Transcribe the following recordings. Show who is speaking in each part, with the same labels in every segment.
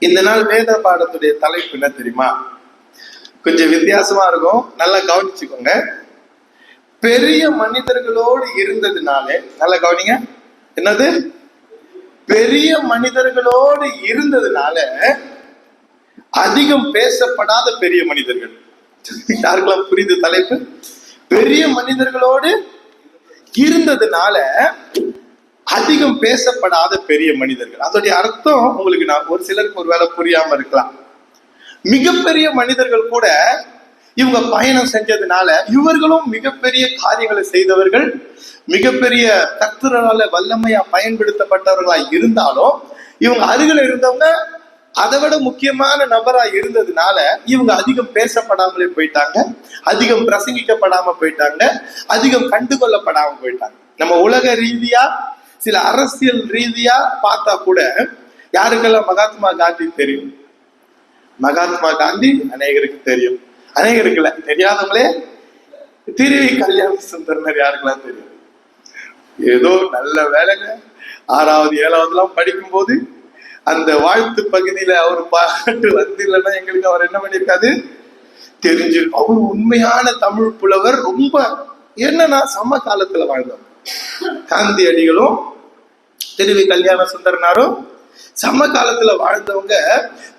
Speaker 1: இந்த நாள் வேத பாடத்துடைய தலைப்பு என்ன தெரியுமா? கொஞ்சம் வித்தியாசமா இருக்கும், நல்லா கவனிச்சுக்கோங்க. பெரிய மனிதர்களோடு இருந்ததுனாலே, நல்லா கவனிங்க, என்னது? பெரிய மனிதர்களோடு இருந்ததுனால அதிகம் பேசப்படாத பெரிய மனிதர்கள். யாருக்கெல்லாம் புரியுது தலைப்பு? பெரிய மனிதர்களோடு இருந்ததுனால அதிகம் பேசப்படாத பெரிய மனிதர்கள். அதோடைய அர்த்தம் உங்களுக்கு நான் ஒரு சிலருக்கு ஒரு வேளை புரியாம இருக்கலாம். மிகப்பெரிய மனிதர்கள் கூட இவங்க பயணம் செஞ்சதுனால இவர்களும் மிகப்பெரிய காரியங்களை செய்தவர்கள், மிகப்பெரிய கர்த்தரால வல்லமையா பயன்படுத்தப்பட்டவர்களா இருந்தாலும் இவங்க அருகில் இருந்தவங்க அதை விட முக்கியமான நபரா இருந்ததுனால இவங்க அதிகம் பேசப்படாமலே போயிட்டாங்க, அதிகம் பிரசங்கிக்கப்படாம போயிட்டாங்க, அதிகம் கண்டுகொள்ளப்படாம போயிட்டாங்க. நம்ம உலக ரீதியா சில அரசியல் ரீதியா பார்த்தா கூட யாருக்கெல்லாம் மகாத்மா காந்தி தெரியும்? மகாத்மா காந்தி அநேகருக்கு தெரியும், அநேகருக்கு இல்ல, தெரியாதவங்களே திருவி கல்யாண சுந்தரனர் யாருக்கெல்லாம் தெரியும்? ஏதோ நல்ல வேலைங்க 6வது 7வதுலாம் படிக்கும் போது அந்த வாழ்த்து பகுதியில அவர் பாட்டு வந்து இல்லைன்னா எங்களுக்கு அவர் என்ன பண்ணிருக்காது தெரிஞ்சு. அவர் உண்மையான தமிழ் புலவர். ரொம்ப என்னன்னா சம காலத்துல வாழ்ந்தவர். காந்தியடிகளும் திருவி கல்யாண சுந்தரனாரும் சம காலத்துல வாழ்ந்தவங்க.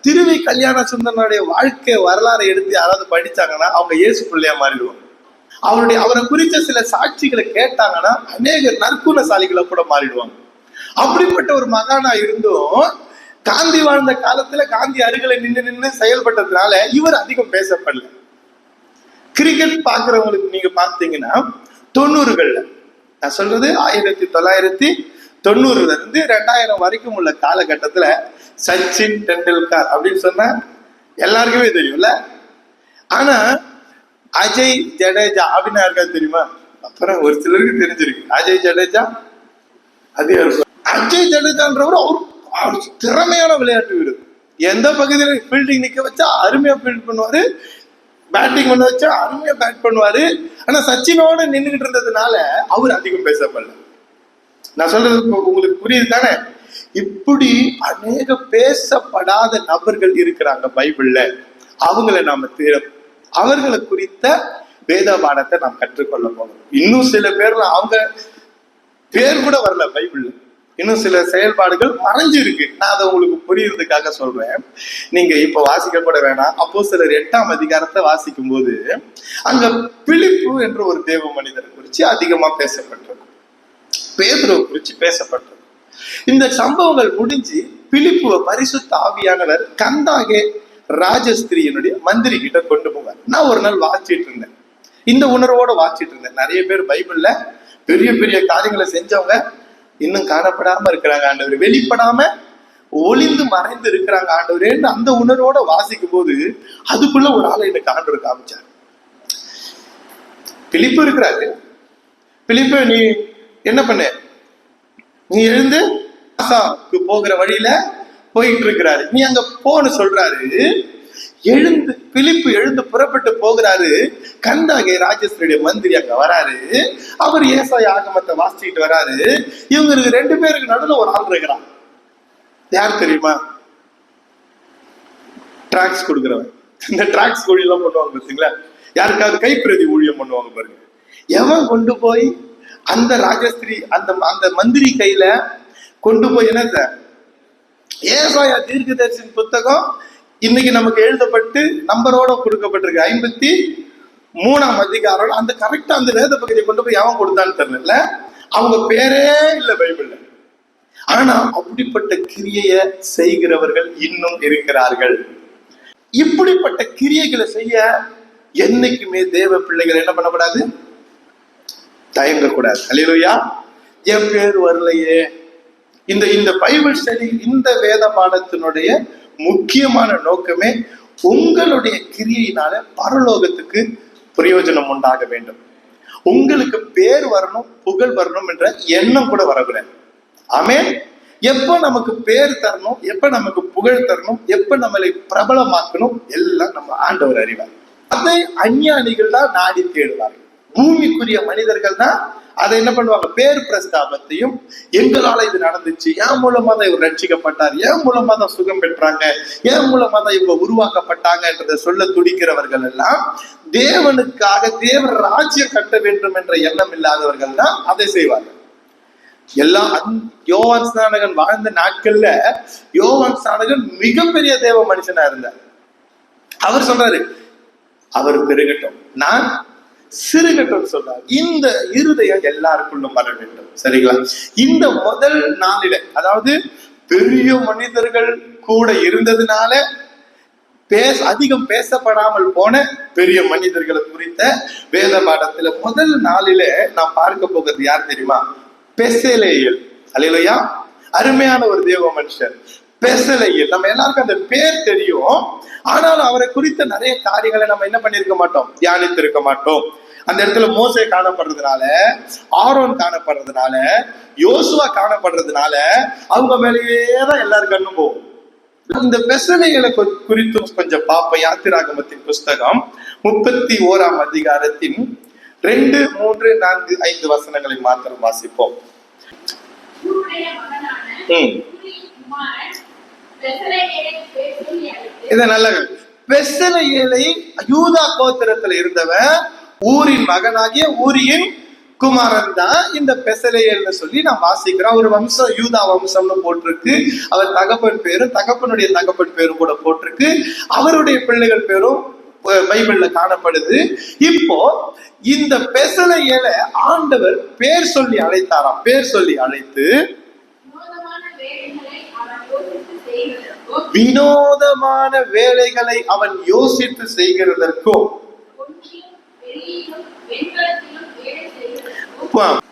Speaker 1: திருவி கல்யாண சுந்தரனுடைய வாழ்க்கை வரலாறை எடுத்து யாராவது படிச்சாங்கன்னா அவங்க இயேசு பிள்ளையா மாறிடுவாங்க. அவரை குறித்த சில சாட்சிகளை கேட்டாங்கன்னா அநேக நற்குணசாலிகளை கூட மாறிடுவாங்க. அப்படிப்பட்ட ஒரு மகானா இருந்தும் காந்தி வாழ்ந்த காலத்துல காந்தி அருகில நின்று செயல்பட்டதுனால இவர் அதிகம் பேசப்படல. கிரிக்கெட் பாக்குறவங்களுக்கு நீங்க பார்த்தீங்கன்னா 90கள்ல, நான் சொல்றது 1990 இருந்து 2000 வரைக்கும் உள்ள காலகட்டத்துல சச்சின் டெண்டுல்கர் அப்படின்னு சொன்னா எல்லாருக்குமே தெரியும்ல. ஆனா அஜய் ஜடேஜா அப்படின்னு யாருக்காவது தெரியுமா? அப்புறம் ஒரு சிலருக்கு தெரிஞ்சிருக்கு. அஜய் ஜடேஜா அதே இருக்கும். அஜய் ஜடேஜான்றவர் அவர் திறமையான விளையாட்டு வீரர். எந்த பகுதியில ஃபீல்டிங் நிக்க வச்சா அருமையா ஃபீல்ட் பண்ணுவாரு, பேட்டிங் பண்ண வச்சா அருமையா பேட் பண்ணுவாரு. ஆனா சச்சினோட நின்றுகிட்டு இருந்ததுனால அவர் அதிகம் பேசப்படல. நான் சொல்றது உங்களுக்கு புரியுது தானே? இப்படி அநேக பேசப்படாத நபர்கள் இருக்கிறாங்க பைபிள்ல. அவங்களை நாம அவர்களை குறித்த வேத பாடத்தை நாம் கற்றுக்கொள்ள போறோம். இன்னும் சில பேர்ல அவங்க பேர் கூட வரல பைபிள்ல. இன்னும் சில செயல்பாடுகள் மறைஞ்சு இருக்கு. நான் அதை உங்களுக்கு புரியுறதுக்காக சொல்றேன். நீங்க இப்ப வாசிக்க கூட வேணாம். அப்போஸ்தலர் 8ஆம் அதிகாரத்தை வாசிக்கும் போது அங்க பிலிப்பு என்ற ஒரு தேவ மனிதரை குறிச்சு அதிகமா பேசப்பட்டது, பேதுருவை குறிச்சு பேசப்பட்டது. இந்த சம்பவங்கள் முடிஞ்சு பிலிப்புவை பரிசுத்த ஆவியானவர் கந்தாகே ராஜஸ்திரியினுடைய மந்திரி கிட்ட கொண்டு போவார். நான் ஒரு நாள் வாசிச்சுட்டு இருந்தேன், இந்த உணர்வோட வாசிச்சுட்டு இருந்தேன். நிறைய பேர் பைபிள்ல பெரிய பெரிய காரியங்களை செஞ்சவங்க இன்னும் காணப்படாம இருக்கிறாங்க ஆண்டவர், வெளிப்படாம ஒளிந்து மறைந்து இருக்கிறாங்க ஆண்டவரேன்னு அந்த உணர்வோட வாசிக்கும் போது அதுக்குள்ள ஒரு ஆளை எனக்கு ஆண்டவர் காமிச்சார். பிலிப்பு இருக்கிறாரு. பிலிப்பு, நீ என்ன பண்ண? நீ எழுந்து ஆசாக்கு போகிற வழியில போயிட்டு இருக்கிறாரு, நீ அங்க போன்னு சொல்றாரு. எழுந்து பிலிப்பு எழுந்து புறப்பட்டு போகிறாரு. கந்தாகே ராஜஸ்திரியுடைய மந்திரி அங்க வராரு. அவர் ஏசாயா ஆகமத்தை வாசிச்சுட்டு வராரு. இவங்களுக்கு 2 பேருக்கு நடுவில் ஒரு ஆள் இருக்கிறான். யார் தெரியுமா? டிராக்ஸ் கொடுக்குறவன். இந்த டிராக்ஸ் ஊழியம் பண்ணுவாங்க பார்த்தீங்களா? யாருக்காவது கைப்பிரதி ஊழியம் பண்ணுவாங்க பாருங்க. எவன் கொண்டு போய் அந்த ராஜஸ்திரி அந்த மந்திரி கையில கொண்டு போய் என்னத ஏசாயா தீர்க்கதரிசன புத்தகம் இன்னைக்கு நமக்கு எழுதப்பட்டு நம்பரோட கொடுக்கப்பட்டிருக்கு, 53ஆம் அதிகாரம். அந்த கரெக்டா அந்த வேத பகுதியை கொண்டு போய் எவன் கொடுத்தான்னு தெரியல. அவங்க பேரே இல்லை பைபிள்ல. ஆனா அப்படிப்பட்ட கிரியையை செய்கிறவர்கள் இன்னும் இருக்கிறார்கள். இப்படிப்பட்ட கிரியைகளை செய்ய என்னைக்குமே தேவ பிள்ளைகள் என்ன பண்ணக்கூடாது? தயங்கக்கூடாது. அல்லேலூயா. என் பேர் வரலையே. இந்த பைபிள் ஸ்டடி, இந்த வேத பாடத்தினுடைய முக்கியமான நோக்கமே உங்களுடைய கிரியையினால பரலோகத்துக்கு பிரயோஜனம் உண்டாக வேண்டும். உங்களுக்கு பேர் வரணும், புகழ் வரணும் என்ற எண்ணம் கூட வரக்கூடாது. ஆமென். எப்ப நமக்கு பேர் தரணும், எப்ப நமக்கு புகழ் தரணும், எப்ப நம்மளை பிரபலமாக்கணும், எல்லாம் நம்ம ஆண்டவர் அறிவார். அதை அஞ்ஞானிகள் தான் நாடி தேடுவார்கள். பூமிக்குரிய மனிதர்கள் தான் அதை என்ன பண்ணுவாங்க, பேர் பிரஸ்தாபத்தையும், எங்களால இது நடந்துச்சு, என் மூலமா தான் இவர் ரட்சிக்கப்பட்டார், என் மூலமா தான் சுகம் பெற்றாங்க, என் மூலமா தான் இவங்க உருவாக்கப்பட்டாங்கன்றதை சொல்ல துடிக்கிறவர்கள் எல்லாம் தேவனுக்காக தேவ ராஜ்யம் கட்ட வேண்டும் என்ற எண்ணம் இல்லாதவர்கள் தான் அதை செய்வார்கள். எல்லாம் யோவான் ஸ்நானகன் வாழ்ந்த நாட்கள்ல யோவான் ஸ்நானகன் மிகப்பெரிய தேவ மனுஷனா இருந்தார். அவர் சொல்றாரு, அவர் பெருகட்டும் நான் சிறுகட்டும் சொல்றார். இந்த இருதயம் எல்லாருக்குள்ளும் வர வேண்டும். சரிங்களா? இந்த முதல் நாளில, அதாவது பெரிய மனிதர்கள் கூட இருந்ததுனால அதிகம் பேசப்படாமல் போன பெரிய மனிதர்களை குறித்த வேத பாடத்துல முதல் நாளில நாம் பார்க்க போகிறது யார் தெரியுமா? பெசலேயேல். அல்லேலூயா! அருமையான ஒரு தேவ மனுஷன் பெசலேயேல். நம்ம எல்லாருக்கும் அந்த பேர் தெரியும், ஆனாலும் அவரை குறித்த நிறைய காரியங்களை நம்ம என்ன பண்ணிருக்க மாட்டோம், தியானித்து இருக்க மாட்டோம். அந்த இடத்துல மோசே காணப்படுறதுனால, ஆரோன் காணப்படுறதுனால, யோசுவா காணப்படுறதுனால அவங்க மேலேயேதான் எல்லாரும் கண்ணும் போகும். இந்த பெசலேயேலை குறித்து கொஞ்சம் பார்ப்போம். யாத்திராகமத்தின் புஸ்தகம் 31ஆம் அதிகாரத்தின் 2, 3, 4, 5 வசனங்களை மாத்திரம் வாசிப்போம். இத நல்ல பெசலேயேலை யூதா கோத்திரத்துல இருந்தவன், ஊரின் மகனாகிய ஊரியின் குமாரன் தான் இந்த பெசலேயேல்னு சொல்லி நாம் வாசிக்கிறோம். ஒரு வம்சம் யூதா வம்சம்னு போட்டிருக்கு. அவர் தகப்பன் பேரும் தகப்பனுடைய தகப்பன் பேரும் கூட போட்டிருக்கு. அவருடைய பிள்ளைகள் பேரும் பைபிள்ல காணப்படுது. இப்போ இந்த பெசலேயேலை ஆண்டவர் பேர் சொல்லி அழைத்தாராம். பேர் சொல்லி அழைத்து வினோதமான வேலைகளை அவன் யோசித்து செய்கிறதற்கும்,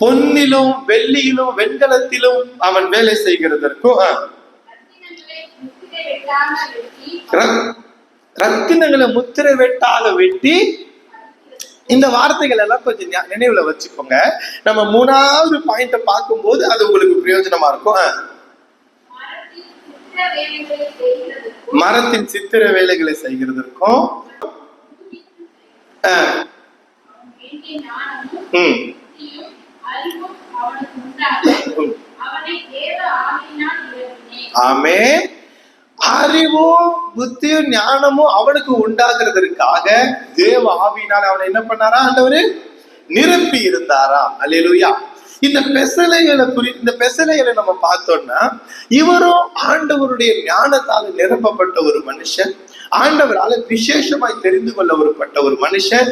Speaker 1: பொன்னிலும் வெள்ளியிலும் வெண்கலத்திலும் அவன் வேலை செய்கிறதற்கும், ரத்தினங்களை முத்திரை வெட்டாக வெட்டி. இந்த வார்த்தைகள் எல்லாம் கொஞ்சம் நினைவுல வச்சுக்கோங்க. நம்ம 3வது பாயிண்ட பார்க்கும்போது அது உங்களுக்கு பிரயோஜனமா இருக்கும். மரத்தின் சித்திர வேலைகளை செய்கிறதற்கும், ஆமென். அறிவும் புத்தியும் ஞானமும் அவனுக்கு உண்டாகிறதற்காக தேவ ஆவியினால் அவனை என்ன பண்ணாரா? ஆண்டவரு நிரப்பி இருந்தாராம். அல்லேலூயா! இந்த பெசலேயேலை நம்ம பார்த்தோம்னா, இவரும் ஆண்டவருடைய ஞானத்தால் நிரப்பப்பட்ட ஒரு மனுஷன், ஆண்டவரால விசேஷமாய் தெரிந்து கொள்ளப்பட்ட ஒரு மனுஷன்.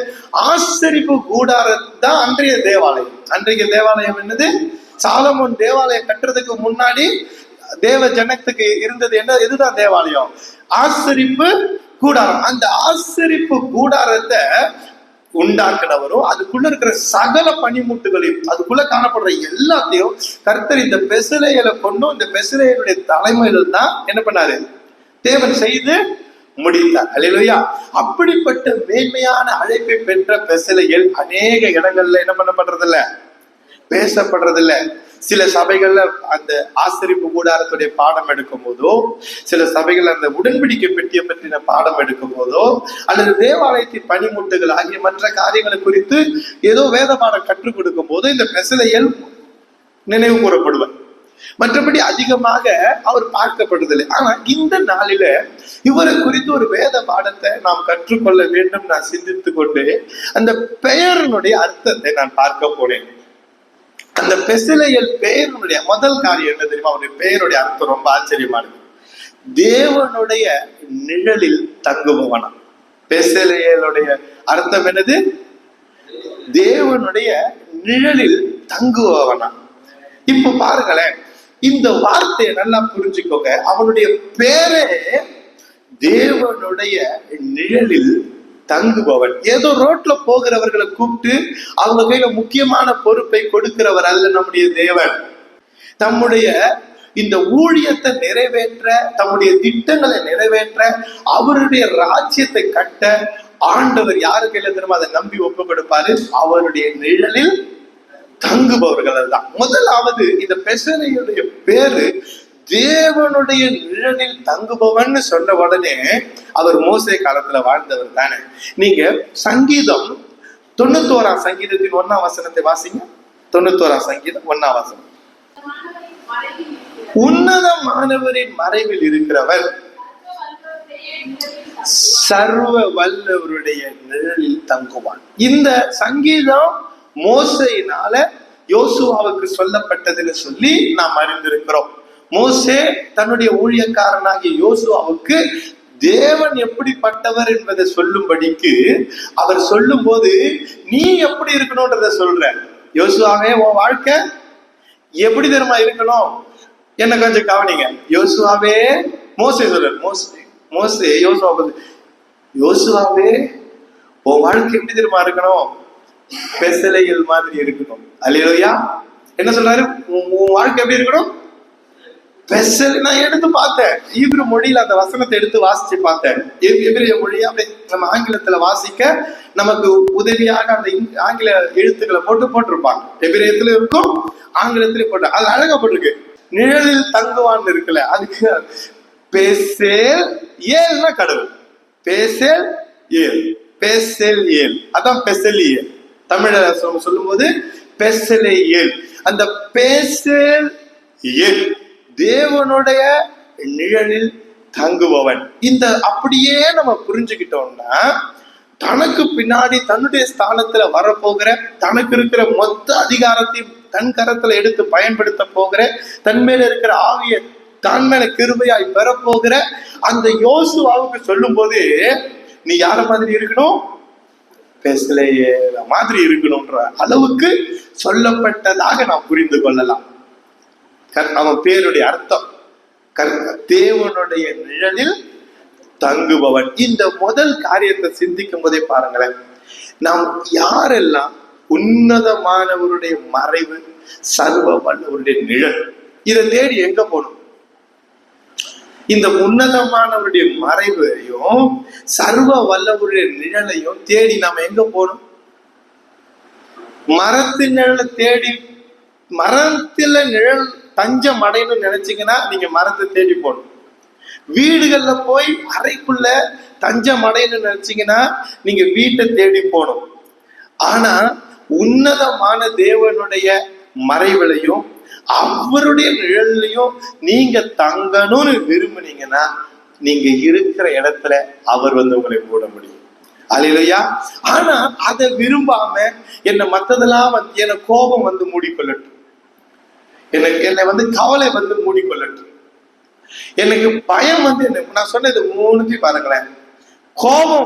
Speaker 1: ஆசரிப்பு கூடாரம் தான் அன்றைய தேவாலயம். அன்றைய தேவாலயம் என்னது? சாலமோன் தேவாலயம் கட்டுறதுக்கு முன்னாடி தேவ ஜனத்துக்கு இருந்தது என்ன? எதுதான் தேவாலயம்? ஆசரிப்பு கூடாரம். அந்த ஆசரிப்பு கூடாரத்தை உண்டாக்குனவரும் அதுக்குள்ள இருக்கிற சகல பனிமுட்டுகளையும் அதுக்குள்ள காணப்படுற எல்லாத்தையும் கர்த்தர் இந்த பெசலேயேலை கொண்டும் இந்த பெசலேயேலுடைய தலைமையில தான் என்ன பண்ணாரு? தேவன் செய்து முடித்தார். அல்லேலூயா! அப்படிப்பட்ட மேன்மையான அழைப்பை பெற்ற பெசலேயேல் அநேக இடங்கள்ல என்ன பண்ணப்படுறதில்ல, பேசப்படுறதில்ல. சில சபைகள்ல அந்த ஆசரிப்பு கூடாரத்துடைய பாடம் எடுக்கும் போதோ, சில சபைகள் அந்த உடன்படிக்கை பெட்டியை பற்றின பாடம் எடுக்கும் போதோ, அல்லது தேவாலயத்தின் பனிமுட்டுகள் ஆகிய மற்ற காரியங்களை குறித்து ஏதோ வேத பாடம் கற்றுக் கொடுக்கும் போதோ இந்த பெசலேயேல் நினைவு கூறப்படுவார். மற்றபடி அதிகமாக அவர் பார்க்கப்படுதில்லை. ஆனா இந்த நாளில இவரை குறித்து ஒரு வேத பாடத்தை நாம் கற்றுக்கொள்ள வேண்டும். நான் சிந்தித்து கொண்டு அந்த பெயரினுடைய அர்த்தத்தை நான் பார்க்க போனேன். அந்த பெசலேயேல் பெயருடைய முதல் காரியம் என்ன தெரியுமா? அவருடைய பெயருடைய அர்த்தம் ரொம்ப ஆச்சரியமானது. தேவனுடைய நிழலில் தங்குபவனா. பெசலேயேலுடைய அர்த்தம் என்னது? தேவனுடைய நிழலில் தங்குபவனா. இப்ப பாருங்களேன், இந்த வார்த்தையை நல்லா புரிஞ்சுக்கோங்க. அவனுடைய பேரே தேவனுடைய நிழலில் தங்குபவன். ஏதோ ரோட்ல போகிறவர்களை கூப்பிட்டு அவங்க கையில முக்கியமான பொறுப்பை கொடுக்கிறவர் அல்ல நம்முடைய தேவன். தம்முடைய இந்த ஊழியத்தை நிறைவேற்ற, தம்முடைய திட்டங்களை நிறைவேற்ற, அவருடைய ராஜ்யத்தை கட்ட ஆண்டவர் யாரு கையில திரும்ப அதை நம்பி ஒப்பு கொடுப்பாரு? அவருடைய நிழலில் தங்குபவர்கள் தான். முதலாவது இந்த பெசலேயேலுடைய பேரு தேவனுடைய நிழலில் தங்குபவன் சொன்ன உடனே அவர் மோசே காலத்துல வாழ்ந்தவர் தானே. நீங்க சங்கீதம் 91ஆம் சங்கீதத்தின் 1ஆம் வசனத்தை வாசிங்க. 91ஆம் சங்கீதம் 1ஆம் வசனம். உன்னதமானவரின் மறைவில் இருக்கிறவர் சர்வ வல்லவருடைய நிழலில் தங்குவான். இந்த சங்கீதம் மோசேயினால யோசுவாவுக்கு சொல்லப்பட்டதுன்னு சொல்லி நாம் அறிந்திருக்கிறோம். மோசே தன்னுடைய ஊழியக்காரனாகிய யோசுவாவுக்கு தேவன் எப்படிப்பட்டவர் என்பதை சொல்லும்படிக்கு அவர் சொல்லும் போது நீ எப்படி இருக்கணும்ன்றத சொல்ற. யோசுவாவே உன் வாழ்க்கை எப்படி தெரியுமா இருக்கணும், என்ன கொஞ்சம் கவனிங்க. யோசுவாவே மோசே சொல்ற, மோசே யோசுவாவே உன் வாழ்க்கை எப்படி தெரியுமா இருக்கணும், பெசலைகள் மாதிரி இருக்கணும். அல்லேலூயா. என்ன சொல்றாரு, உன் வாழ்க்கை எப்படி இருக்கணும், பெசல். நான் எடுத்து பார்த்தேன், ஈப்ரு மொழியில அந்த வசனத்தை எடுத்து வாசிச்சு பார்த்தேன். எபிரேய மொழி அப்படி நம்ம ஆங்கிலத்துல வாசிக்க நமக்கு உதவியாக அந்த ஆங்கில எழுத்துக்களை போட்டிருப்பாங்க. எபிரேயத்துல இருக்கும், ஆங்கிலத்திலே போட்டு அது அழகா போட்டிருக்கு. நிழலில் தங்குவான்னு இருக்குல்ல, அதுக்கு பேசேல் ஏல்னா கடவுள். பேசேல் ஏல், பேசேல் ஏல், அதான் பெசல் ஏல். தமிழ சொல்லும் போது பெசலே ஏல். அந்த பேசேல் ஏல் தேவனுடைய நிழலில் தங்குபவன். இந்த அப்படியே நம்ம புரிஞ்சுக்கிட்டோம்னா தனக்கு பின்னாடி தன்னுடைய ஸ்தானத்துல வரப்போகிற, தனக்கு இருக்கிற மொத்த அதிகாரத்தையும் தன் கரத்துல எடுத்து பயன்படுத்த போகிற, தன் மேல இருக்கிற ஆவிய தான் மேல கிருபையாய் பெறப்போகிற அந்த யோசுவாவுக்கு சொல்லும் போது நீ யார மாதிரி இருக்கணும், பேசலைய மாதிரி இருக்கணும்ன்ற அளவுக்கு சொல்லப்பட்டதாக நாம் புரிந்து கொள்ளலாம். அவன் பேருடைய அர்த்தம் தேவனுடைய நிழலில் தங்குபவன். இந்த முதல் காரியத்தை சிந்திக்கும் போதே பாருங்களேன், நாம் யாரெல்லாம் உன்னதமானவருடைய மறைவு, சர்வ வல்லவருடைய நிழல், இதை தேடி எங்க போகணும்? இந்த உன்னதமானவருடைய மறைவையும் சர்வ வல்லவருடைய நிழலையும் தேடி நாம எங்க போகணும்? மரத்தின் நிழலை தேடி, மரத்துல நிழல் தஞ்சம் அடையணும்னு நினைச்சீங்கன்னா நீங்க மரத்தை தேடி போகணும். வீடுகள்ல போய் அறைக்குள்ள தஞ்சம் அடையணும்னு நினைச்சீங்கன்னா நீங்க வீட்டை தேடி போகணும். ஆனா உன்னதமான தேவனுடைய மறைவிலையும் அவருடைய நிழல்லையும் நீங்க தங்கணும்னு விரும்புனீங்கன்னா நீங்க இருக்கிற இடத்துல அவர் உங்களை போட முடியும். அல்லேலூயா. ஆனா அதை விரும்பாம என்ன மத்ததெல்லாம் என்ன கோபம் மூடிக்கொள்ளட்டும், என்னை கவலை மூடிக்கொள்ளட்டும், எனக்கு பயம் என்ன, நான் சொன்னது மூணுத்தையும் பாருங்களேன். கோபம்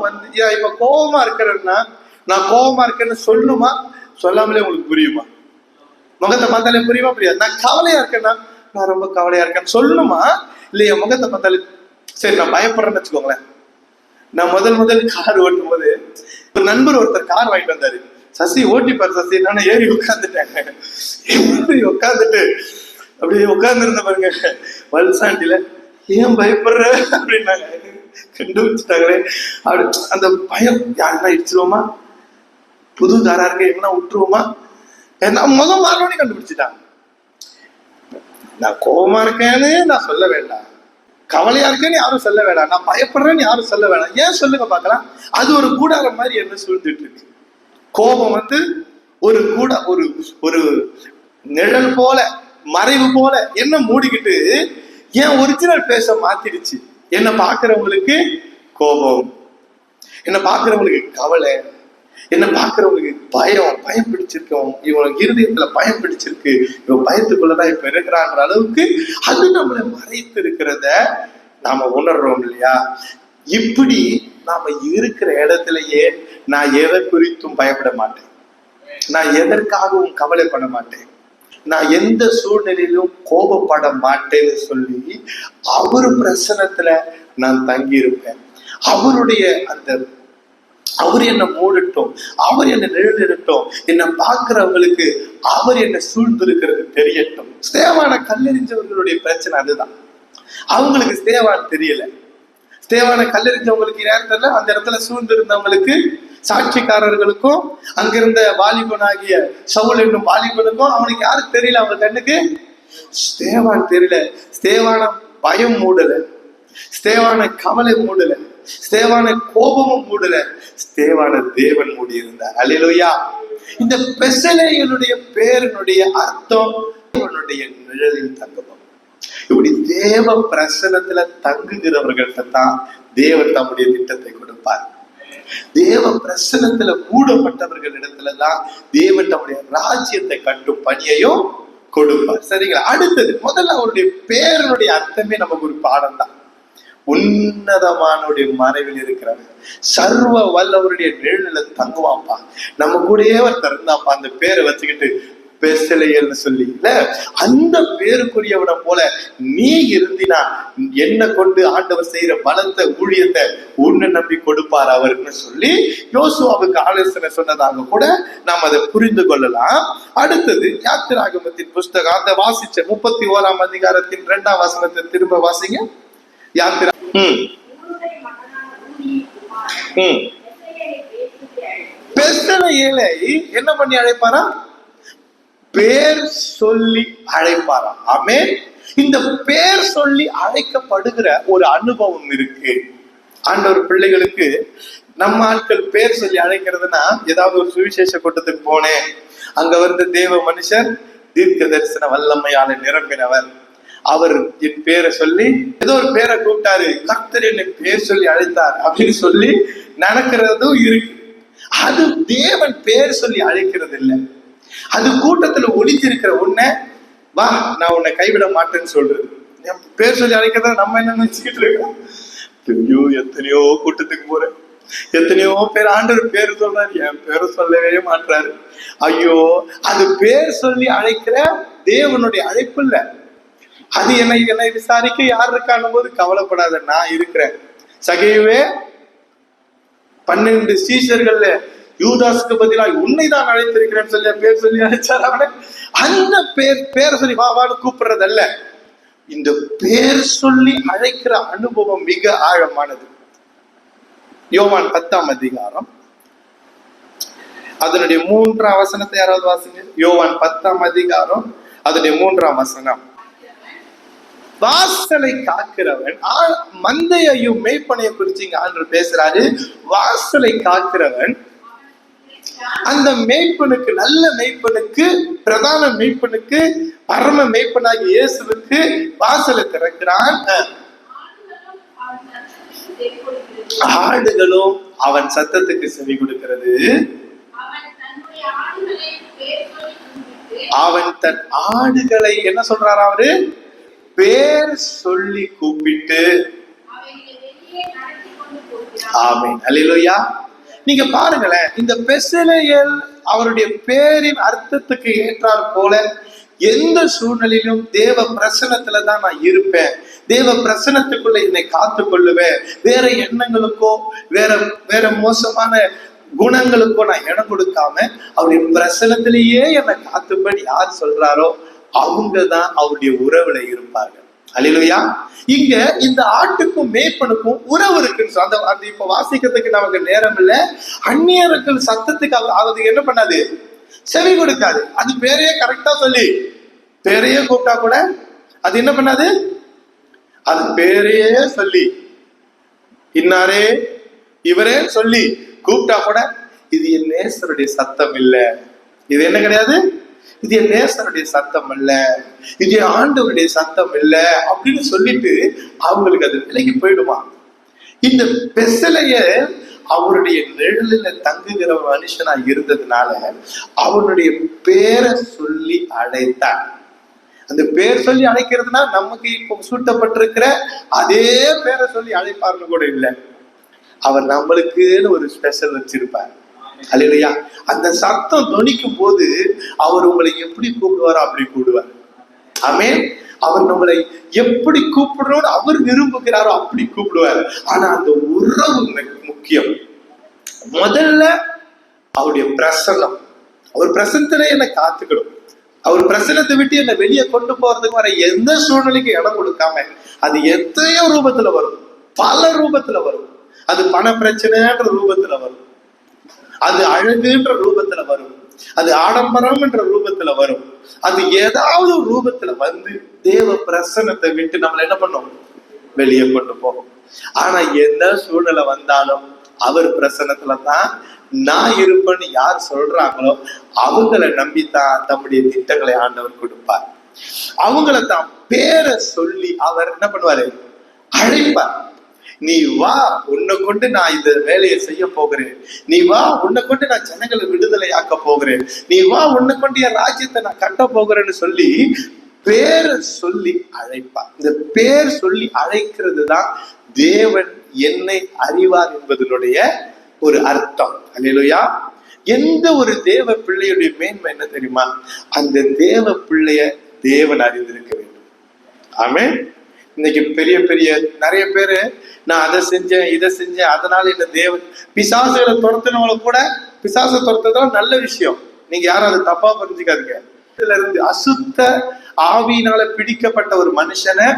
Speaker 1: இப்ப கோபமா இருக்கிறேன்னா நான் கோபமா இருக்கேன்னு சொல்லணுமா, சொல்லாமலே உங்களுக்கு புரியுமா? முகத்தை பார்த்தாலே புரியுமா, புரியாது? நான் கவலையா இருக்கேன்னா நான் ரொம்ப கவலையா இருக்கேன்னு சொல்லணுமா இல்லையா? முகத்தை பார்த்தாலே சரி நான் பயப்படுறேன்னு வச்சுக்கோங்களேன். நான் முதல் கார் ஓட்டும் போது ஒரு நண்பர் ஒருத்தர் கார் வாங்கிட்டு வந்தாரு. சசி ஓட்டிப்பாரு சசி, நானும் ஏறி உட்காந்துட்டேன். உட்காந்துட்டு அப்படியே உட்கார்ந்து இருந்த பாருங்க வல்சாண்டில, ஏன் பயப்படுற அப்படின்னாங்க. கண்டுபிடிச்சிட்டாங்களே அப்படி. அந்த பயம் யாருன்னா இடிச்சிருவோமா, புது காரா இருக்க எங்கன்னா விட்டுருவோமா, முகம் மாறணும்னு கண்டுபிடிச்சிட்டாங்க. நான் கோபமா இருக்கேன்னு நான் சொல்ல வேண்டாம், கவலையா இருக்கேன்னு யாரும் சொல்ல வேண்டாம், நான் பயப்படுறேன்னு யாரும் சொல்ல வேண்டாம். ஏன் சொல்லுங்க பார்க்கலாம். அது ஒரு கூடாரம் மாதிரி என்ன சூழ்ந்துட்டு இருக்கு. கோபம் ஒரு ஒரு நிழல் போல, மறைவு போல என்ன மூடிக்கிட்டு ஏன் ஒரிஜினல் பேச மாத்திடுச்சு. என்ன பாக்குறவங்களுக்கு கோபம், என்ன பாக்குறவங்களுக்கு கவலை, என்ன பாக்குறவங்களுக்கு பயம் பிடிச்சிருக்கோம், இவனுக்கு இருதயத்துல பயம் பிடிச்சிருக்கு, இவன் பயத்துக்குள்ளதான் இப்ப இருக்கிறான்ற அளவுக்கு அது நம்மளை மறைத்து இருக்கிறத நாம உணர்றோம் இல்லையா? இப்படி நாம இருக்கிற இடத்துலயே நான் எதை குறித்தும் பயப்பட மாட்டேன், நான் எதற்காகவும் கவலைப்பட மாட்டேன், நான் எந்த சூழ்நிலையிலும் கோபப்பட மாட்டேன்னு சொல்லி அவரு பிரசனத்துல நான் தங்கி இருப்பேன். அவருடைய அவர் என்ன மூடட்டும், அவர் என்ன நிழலிடட்டும், என்ன பார்க்கிறவங்களுக்கு அவர் என்ன சூழ்ந்திருக்கிறது தெரியட்டும். ஸ்தேவான கல்லெறிஞ்சவர்களுடைய பிரச்சனை அதுதான். அவங்களுக்கு ஸ்தேவான் தெரியல. ஸ்தேவான கல்லெறிஞ்சவங்களுக்கு யாரும் தெரியல. அந்த இடத்துல சூழ்ந்திருந்தவங்களுக்கு, சாட்சிக்காரர்களுக்கும் அங்கிருந்த வாலிபனாகிய சவுல் என்னும் வாலிபனுக்கும் அவனுக்கு யாரும் தெரியல. அவங்க கண்ணுக்கு ஸ்தேவான் தெரியல. ஸ்தேவான பயம் மூடல, ஸ்தேவான கவலை மூடல. ஸ்தேவானை கோபமும் மூடல, ஸ்தேவானை தேவன் மூடி இருந்தார். அல்லேலூயா. இந்த பெசலேயனுடைய பேரினுடைய அர்த்தம் தேவனுடைய நிழலில் தங்குவோம். இப்படி தேவ பிரசனத்துல தங்குகிறவர்கள்ட்ட தான் தேவன் தம்முடைய திட்டத்தை கொடுப்பார். தேவ பிரசனத்துல மூடப்பட்டவர்கள் இடத்துலதான் தேவன் தம்முடைய ராஜ்யத்தை கட்டும் பணியையும் கொடுப்பார். சரிங்களா? அடுத்தது, முதல்ல அவருடைய பேரனுடைய அர்த்தமே நமக்கு ஒரு பாடம் தான். உன்னதமானுடைய மறைவில் இருக்கிறவன், சர்வ வல்லவருடைய நிழலில தங்குவாப்பா, நம்ம கூடயே ஒருத்தர் இருந்தாப்பா, அந்த பேரை வச்சுக்கிட்டு பெசலேயல்னு சொல்லி இல்ல, அந்த பேருக்குரியவனை போல நீ இருந்தினா என்ன கொண்டு ஆண்டவர் செய்யற பலத்த ஊழியத்தை உன்னை நம்பி கொடுப்பார் அவருன்னு சொல்லி யோசுவாவுக்கு ஆலோசனை சொன்னதாக கூட நாம் அதை புரிந்து கொள்ளலாம். அடுத்தது, யாத்திராகமத்தின் புஸ்தகம் அந்த வாசிச்ச 31ஆம் அதிகாரத்தின் 2ஆம் வசனத்தை திரும்ப வாசிங்க. யாத்திரா பெசலேயலை என்ன பண்ணி அழைப்பாரா? பேர் சொல்லி அழைப்பாராம். ஆமென். இந்த பேர் சொல்லி அழைக்கப்படுகிற ஒரு அனுபவம் இருக்கு. ஆண்டவர் பிள்ளைகளுக்கு நம்ம ஆட்கள் பேர் சொல்லி அழைக்கிறதுனா, ஏதாவது ஒரு சுவிசேஷ கூட்டத்துக்கு போனேன், அங்க வந்து தேவ மனுஷர் தீர்க்க தரிசன வல்லமையால நிரம்பினவர், அவர் என் பேரை சொல்லி ஏதோ ஒரு பேரை கூப்பிட்டாரு, கர்த்தர் என்னை பேர் சொல்லி அழைத்தார் அப்படின்னு சொல்லி நடக்கிறதும் இருக்கு. அது தேவன் பேர் சொல்லி அழைக்கிறது இல்லை. அது கூட்டத்துல ஒளிஞ்சிருக்கிற உன்னை, வா நான் உன்னை கைவிட மாட்டேன்னு சொல்றது. பேர் சொல்லி அழைக்கிறத நம்ம என்ன நினைச்சுக்கிட்டு இருக்கோம்? ஐயோ, எத்தனையோ கூட்டத்துக்கு போறேன், எத்தனையோ பேர் ஆண்டவர் பேர் சொல்றாரு, என் பேரை சொல்லவே மாட்டாரு. ஐயோ, அது பேர் சொல்லி அழைக்கிற தேவனுடைய அழைப்பு இல்ல. அது என்னை விசாரிக்க யார் இருக்கான்னு போது கவலைப்படாத, நான் இருக்கிறேன். சகையவே 12 சீஷர்கள்ல யூதாஸ்க்கு பதிலாக உன்னை தான் அழைத்திருக்கிறேன்னு சொல்லி பேர் சொல்லி அழைச்சார். அவனை அந்த பேரை சொல்லி வாவான்னு கூப்பிடுறதல்ல, இந்த பேர் சொல்லி அழைக்கிற அனுபவம் மிக ஆழமானது. யோவான் 10ஆம் அதிகாரம் அதனுடைய 3ஆம் வசனத்தை யாராவது வாசிங்க. யோவான் 10ஆம் அதிகாரம் அதனுடைய 3ஆம் வசனம். வாசலை காக்கிறவன், மந்தையையும் மேய்ப்பனைய குறிச்சு இங்க ஆண்டவர் பேசுறாரு. வாசலை காக்கிறவன் அந்த மேய்ப்பனுக்கு, நல்ல மேய்ப்பனுக்கு, பிரதான மேய்ப்பனுக்கு, பரம மேய்ப்பனாகிய இயேசுவுக்கு வாசலை திறக்கிறான். ஆடுகளும் அவன் சத்தத்துக்கு செவி கொடுக்கிறது. அவன் தன் ஆடுகளை என்ன சொல்றாரா? அவரு பேர் சொல்லி கூப்பிட்டு. ஆமென், அல்லேலூயா. நீங்க பாருங்களேன், இந்த பெசலேயல் அவருடைய பேரின் அர்த்தத்துக்கு ஏற்றார் போல எந்த சூழ்நிலையிலும் தேவ பிரசனத்துலதான் நான் இருப்பேன், தேவ பிரசனத்துக்குள்ள என்னை காத்து கொள்ளுவேன், வேற எண்ணங்களுக்கோ வேற மோசமான குணங்களுக்கோ நான் இடம் கொடுக்காம அவருடைய பிரசனத்திலேயே என்னை காத்துப்படி யார் சொல்றாரோ அவங்கதான் அவருடைய உறவுல இருப்பார்கள். அல்லேலூயா. இங்க இந்த ஆட்டுக்கும் மேய்ப்பனுக்கும் உறவு இருக்குன்னு அந்த இப்ப வாசிக்கிறதுக்கு நமக்கு நேரம் இல்ல. அந்நியர்கள் சத்தத்துக்கு அது என்ன பண்ணாது? செவி கொடுக்காது. அது பேரையே கரெக்டா சொல்லி பேரையே கூப்பிட்டா கூட அது என்ன பண்ணாது? அது பேரையே சொல்லி இன்னாரே இவரே சொல்லி கூப்பிட்டா கூட இது என் நேசருடைய சத்தம் இல்ல, இது என்ன கிடையாது, இது என் நேசருடைய சத்தம் இல்ல, இது ஆண்டவருடைய சத்தம் இல்ல அப்படின்னு சொல்லிட்டு அவங்களுக்கு அது விலகி போயிடுமா. இந்த பெசலேயல் அவருடைய நிழலில தங்குகிற மனுஷனா இருந்ததுனால அவனுடைய பேரை சொல்லி அழைத்தார். அந்த பேர் சொல்லி அழைக்கிறதுனா நமக்கு இப்போ சூட்டப்பட்டிருக்கிற அதே பேரை சொல்லி அழைப்பார்னு கூட இல்லை. அவர் நம்மளுக்குன்னு ஒரு ஸ்பெஷல் வச்சிருப்பார். அல்லேலூயா. அந்த சத்தம் தொனிக்கும் போது அவர் உங்களை எப்படி கூப்பிடுவாரோ அப்படி கூப்பிடுவார். ஆமென். அவர் நம்மளை எப்படி கூப்பிடுறோம் அவர் விரும்புகிறாரோ அப்படி கூப்பிடுவார். ஆனா அந்த உறவு முக்கியம். முதல்ல அவருடைய பிரசன்னம், அவர் பிரசனத்திலே என்னை காத்துக்கணும். அவர் பிரசனத்தை விட்டு என்னை வெளியே கொண்டு போறதுக்கு வர எந்த சூழ்நிலைக்கு இடம் கொடுக்காம, அது எத்தனையோ ரூபத்துல வரும், பல ரூபத்துல வரும். அது பண பிரச்சனைன்ற ரூபத்துல வரும், அது அழகுன்ற ரூபத்துல வரும், அது ஆடம்பரம் என்ற ரூபத்துல வரும். அது ஏதாவது ஒரு ரூபத்துல வந்து தேவ பிரசன்னத்தை விட்டு நம்மளை என்ன பண்ணும்? வெளியே கொண்டு போகும். ஆனா எந்த சூழ்நிலை வந்தாலும் அவர் பிரசன்னத்துலதான் நான் இருப்பேன்னு யார் சொல்றாங்களோ அவங்களை நம்பித்தான் தம்முடைய திட்டங்களை ஆண்டவர் கொடுப்பார். அவங்கள தான் பேரை சொல்லி அவர் என்ன பண்ணுவாரு, அழைப்பார். நீ வா, உன்னை கொண்டு நான் இந்த வேலையை செய்ய போகிறேன். நீ வா, உன்னை கொண்டு நான் ஜனங்களை விடுதலை ஆக்க போகிறேன். நீ வா, உன்னை கொண்டு என் ராஜ்யத்தை நான் கட்ட போகிறேன்னு சொல்லி பேரை சொல்லி அழைப்பார். இந்த பேர் சொல்லி அழைக்கிறது தான் தேவன் என்னை அறிவார் என்பதனுடைய ஒரு அர்த்தம். அல்லேலூயா. எந்த ஒரு தேவ பிள்ளையுடைய மேன்மை என்ன தெரியுமா? அந்த தேவ பிள்ளைய தேவன் அறிந்திருக்க வேண்டும். ஆமென். இன்னைக்கு பெரிய பெரிய நிறைய பேரு நான் அதை செஞ்சேன் இதை செஞ்சேன் அதனால இந்த தேவன் பிசாசுகளை துரத்தினவங்களை கூட பிசாசை துரத்துறதுலாம் நல்ல விஷயம். நீங்க யாரும் அதை தப்பா புரிஞ்சுக்காதீங்க. இதுல இருந்து அசுத்த ஆவியினால பிடிக்கப்பட்ட ஒரு மனுஷனை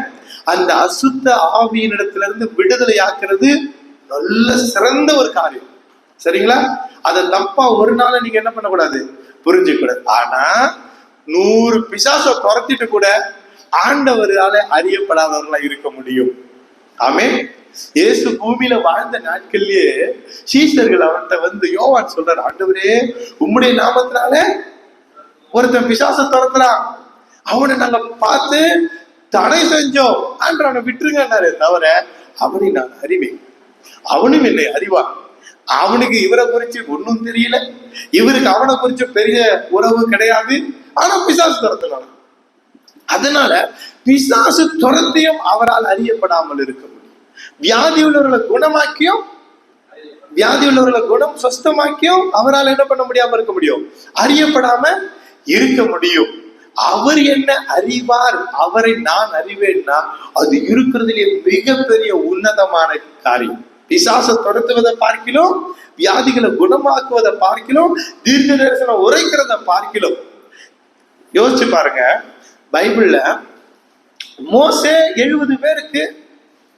Speaker 1: அந்த அசுத்த ஆவியினிடத்துல இருந்து விடுதலை ஆக்குறது நல்ல சிறந்த ஒரு காரியம். சரிங்களா? அதை தப்பா ஒரு நாள் நீங்க என்ன பண்ணக்கூடாது, புரிஞ்சுக்கூடாது. ஆனா 100 பிசாசை துரத்திட்டு கூட ஆண்டவரால அறியப்படாதவர்களா இருக்க முடியும். ஆமென். இயேசு பூமியில வாழ்ந்த நாட்கள்லயே சீஷர்கள் அவன்கிட்ட வந்து யோவான் சொல்றாரு, ஆண்டவரே உம்முடைய நாமத்தினால ஒருத்தன் பிசாசை துரத்துறான், அவனை நாங்க பார்த்து தடை செஞ்சோம், ஆண்டு அவனை விட்டுருங்கன்னாரு. தவிர அவனை நான் அறிவேன், அவனும் என்னை அறிவான். அவனுக்கு இவரை குறிச்சு ஒன்னும் தெரியல, இவருக்கு அவனை குறிச்சு பெரிய உறவு கிடையாது. ஆனா பிசாசு துரத்தினான். அதனால பிசாசு துரத்தியும் அவரால் அறியப்படாமல் இருக்க முடியும். வியாதி உள்ளவர்களை குணமாக்கியும் வியாதி உள்ளவர்களை குணம் சொஸ்தமாக்கியும் அவரால் என்ன பண்ண முடியாம இருக்க முடியும், அறியப்படாம இருக்க முடியும். அவர் என்ன அறிவார், அவரை நான் அறிவேன்னா அது இருக்கிறதுலே மிகப்பெரிய உன்னதமான காரியம். பிசாசை துரத்துவதை பார்க்கிலும், வியாதிகளை குணமாக்குவதை பார்க்கிலும், தீர்க்க தரிசனம் உரைக்கிறத பார்க்கிலும். யோசிச்சு பாருங்க, பைபிள்ல மோசே 70 பேருக்கு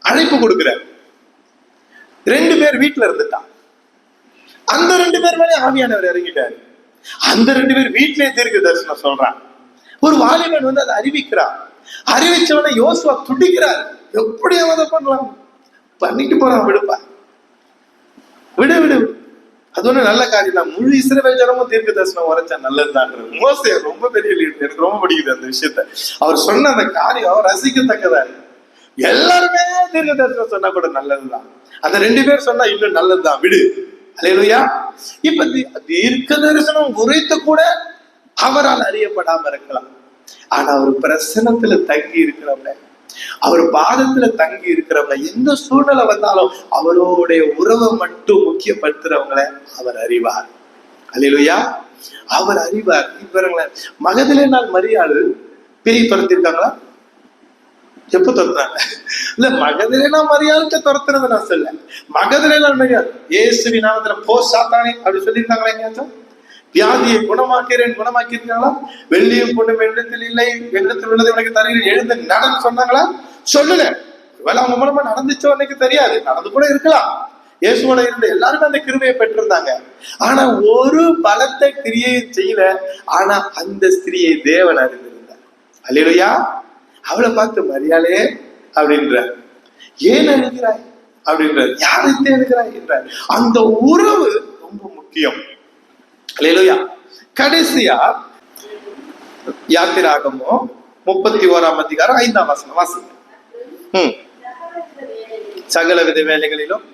Speaker 1: அழைப்பு கொடுக்கிறார். 2 பேர் வீட்டுல இருந்துட்டான். அந்த 2 பேர் மேலே ஆவியானவர் இறங்கிட்டாரு. அந்த 2 பேர் வீட்டிலே தீர்க்க தரிசனம் சொல்றான். ஒரு வாலிபன் வந்து அதை அறிவிக்கிறான். அறிவிச்சவனை யோசுவா துடிக்கிறார், எப்படி அவன் பண்ணலாம், பண்ணிட்டு போறான், விடுப்பா, விடு விடு. அது ஒண்ணு நல்ல காரியம் தான். முழு இஸ்ரவேல் ஜனமும் தீர்க்க தரிசனம் உரைச்சா நல்லதுதான். மோசே ரொம்ப பெரிய லீடர், எனக்கு ரொம்ப பிடிக்குது அந்த விஷயத்த. அவர் சொன்ன அந்த காரியம் ரசிக்கத்தக்கதா. எல்லாருமே தீர்க்க தரிசனம் சொன்னா கூட நல்லதுதான், அந்த 2 பேர் சொன்னா இன்னும் நல்லதுதான், விடு. அல்லேலூயா. இப்ப தீர்க்க தரிசனம் உரைத்து கூட அவரால் அறியப்படாம இருக்கலாம். ஆனா அவர் பிரசனத்துல தங்கி இருக்கிறவங்க, அவர் பாதத்துல தங்கி இருக்கிறவங்க, எந்த சூழ்நிலை வந்தாலும் அவருடைய உறவை மட்டும் முக்கியப்படுத்துறவங்களை அவர் அறிவார். அல்லேலூயா. அவர் அறிவார். இப்ப மகதலேனாள் மரியாள் பேய் துரத்திருக்காங்களா? எப்ப துரத்துறாங்க? இல்ல, மகதலேனா மரியாளுக்கு துரத்துறது நான் சொல்ல. மகதலேனாள் மரியாள் இயேசுவின் நாமத்துல போ சாத்தானே அப்படி சொல்லியிருக்காங்களா எங்கேயாச்சும்? வியாதியை குணமாக்கிறேன் குணமாக்கிருக்காங்களா? வெள்ளியும் பொண்ணும் என்னிடத்தில் இல்லை, என்னிடத்தில் உள்ளதை உனக்கு தருகிறேன், எழுந்து நடன்னு சொன்னாங்களா? சொல்லல. ஒருவேளை அவங்க மூலமா நடந்துச்சோ எனக்கு தெரியாது, நடந்து கூட இருக்கலாம். இயேசுவோட இருந்த எல்லாருமே அந்த கிருபையை பெற்றிருந்தாங்க. ஆனா ஒரு பலத்தை கிரியை செய்யல. ஆனா அந்த ஸ்திரியை தேவன் அறிந்திருந்தார். அல்லேலூயா. அவளை பார்த்து மரியாளே அப்படின்ற, ஏன் அழுகிறாய் அப்படின்ற, யாரை தேடுகிறாய் என்றார். அந்த உறவு ரொம்ப முக்கியம். அல்லேலூயா. கடைசியா யாத்திராகமம் 31ஆம் அதிகாரம் 5ஆம் வசனம் வாசிங்க. சகலவித வேலைகளிலும்